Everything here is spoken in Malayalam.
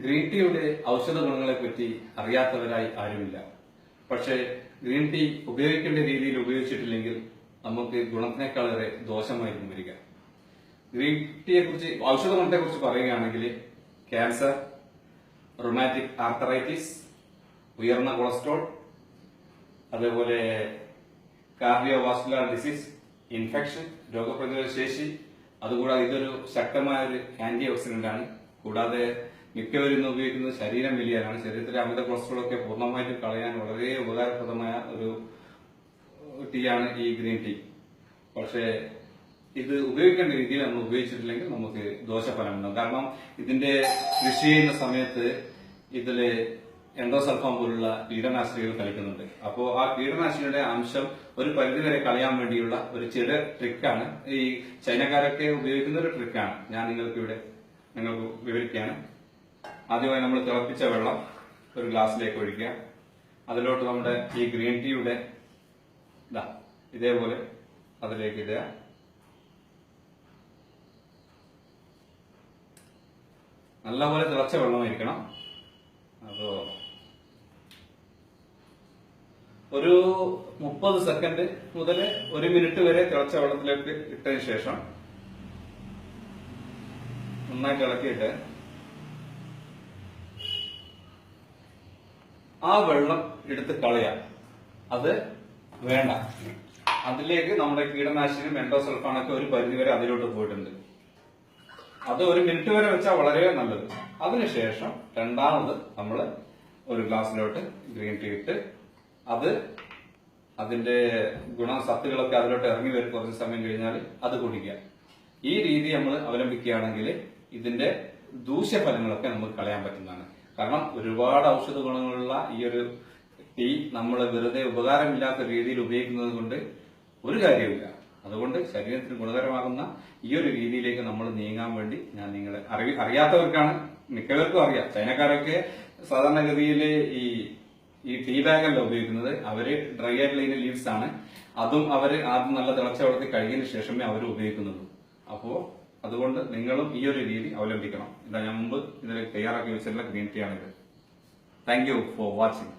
ഗ്രീൻ ടീയുടെ ഔഷധ ഗുണങ്ങളെ പറ്റി അറിയാത്തവരായി ആരുമില്ല. പക്ഷേ ഗ്രീൻ ടീ ഉപയോഗിക്കേണ്ട രീതിയിൽ ഉപയോഗിച്ചിട്ടില്ലെങ്കിൽ നമുക്ക് ഗുണത്തിനേക്കാളേറെ ദോഷമായിരിക്കും വരിക. ഗ്രീൻ ടീയെ കുറിച്ച് ഔഷധ ഗുണത്തെ കുറിച്ച് പറയുകയാണെങ്കിൽ ക്യാൻസർ, റൊമാറ്റിക് ആർത്തറൈറ്റിസ്, ഉയർന്ന കൊളസ്ട്രോൾ, അതേപോലെ കാർഡിയോവാസ്കുലർ ഡിസീസ്, ഇൻഫെക്ഷൻ, രോഗപ്രതിരോധ ശേഷി, അതുകൂടാതെ ഇതൊരു ശക്തമായ ഒരു ആന്റി ഓക്സിഡന്റ് ആണ്. കൂടാതെ മിക്കവരും ഇന്ന് ഉപയോഗിക്കുന്നത് ശരീരം വലിയാനാണ്. ശരീരത്തിലെ അമിത കൊളസ്ട്രോൾ ഒക്കെ പൂർണ്ണമായിട്ടും കളയാൻ വളരെ ഉപകാരപ്രദമായ ഒരു ടീയാണ് ഈ ഗ്രീൻ ടീ. പക്ഷേ ഇത് ഉപയോഗിക്കേണ്ട രീതിയിൽ നമ്മൾ ഉപയോഗിച്ചിട്ടില്ലെങ്കിൽ നമുക്ക് ദോഷഫലമുണ്ടാകും. കാരണം ഇതിന്റെ കൃഷി ചെയ്യുന്ന സമയത്ത് ഇതില് എൻഡോസൾഫാൻ പോലുള്ള കീടനാശിനികൾ കളിക്കുന്നുണ്ട്. അപ്പോൾ ആ കീടനാശിനിയുടെ അംശം ഒരു പരിധിവരെ കളയാൻ വേണ്ടിയുള്ള ഒരു ചെറിയ ട്രിക്കാണ്, ഈ ചൈനക്കാരൊക്കെ ഉപയോഗിക്കുന്ന ഒരു ട്രിക്കാണ് ഞാൻ നിങ്ങൾക്ക് വിവരിക്കുകയാണ്. ആദ്യമായി നമ്മൾ തിളപ്പിച്ച വെള്ളം ഒരു ഗ്ലാസ്സിലേക്ക് ഒഴിക്കുക. അതിലോട്ട് നമ്മുടെ ഈ ഗ്രീൻ ടീയുടെ ഇതേപോലെ അതിലേക്ക് ഇടുക. നല്ലപോലെ തിളച്ച വെള്ളമായിരിക്കണം. അപ്പോ ഒരു 30 സെക്കൻഡ് മുതൽ 1 മിനിറ്റ് വരെ തിളച്ച വെള്ളത്തിലേക്ക് ഇട്ടതിന് ശേഷം നന്നായിട്ട് ഇളക്കിയിട്ട് ആ വെള്ളം എടുത്ത് കളയാം. അത് വേണ്ട. അതിലേക്ക് നമ്മുടെ കീടനാശിനിയും എൻഡോസൾഫാനൊക്കെ ഒരു പരിധിവരെ അതിലോട്ട് പോയിട്ടുണ്ട്. അത് 1 മിനിറ്റ് വരെ വെച്ചാൽ വളരെ നല്ലത്. അതിനുശേഷം രണ്ടാമത് നമ്മൾ ഒരു ഗ്ലാസ്സിലോട്ട് ഗ്രീൻ ടീ ഇട്ട് അത് അതിന്റെ സത്തുകളൊക്കെ അതിലോട്ട് ഇറങ്ങി വരും. കുറച്ച് സമയം കഴിഞ്ഞാൽ അത് കുടിക്കുക. ഈ രീതി നമ്മൾ അവലംബിക്കുകയാണെങ്കിൽ ഇതിന്റെ ദൂഷ്യഫലങ്ങളൊക്കെ നമുക്ക് കളയാൻ പറ്റുന്നതാണ്. കാരണം ഒരുപാട് ഔഷധ ഗുണങ്ങളുള്ള ഈ ഒരു ടീ നമ്മൾ വെറുതെ ഉപകാരമില്ലാത്ത രീതിയിൽ ഉപയോഗിക്കുന്നത് കൊണ്ട് ഒരു കാര്യമില്ല. അതുകൊണ്ട് ശരീരത്തിന് ഗുണകരമാകുന്ന ഈ ഒരു രീതിയിലേക്ക് നമ്മൾ നീങ്ങാൻ വേണ്ടി ഞാൻ നിങ്ങളെ അറിയാത്തവർക്കാണ്, മിക്കവർക്കും അറിയാം. ചൈനക്കാരൊക്കെ സാധാരണഗതിയിൽ ഈ ടീ ബാഗല്ല ഉപയോഗിക്കുന്നത്. അവര് ഡ്രൈ ആയിട്ടുള്ള ലീവ്സ് ആണ്. അതും അവര് ആദ്യം നല്ല തിളച്ച വെള്ളത്തിൽ കഴുകിയതിനു ശേഷമേ അവർ ഉപയോഗിക്കുന്നുള്ളൂ. അപ്പോ അതുകൊണ്ട് നിങ്ങളും ഈ ഒരു രീതി അവലംബിക്കണം. ഇതാ ഞാൻ മുമ്പ് ഇതിൽ തയ്യാറാക്കി വെച്ചിട്ടുള്ള ഗ്രീൻ ടീ ആണിത്. Thank you for watching.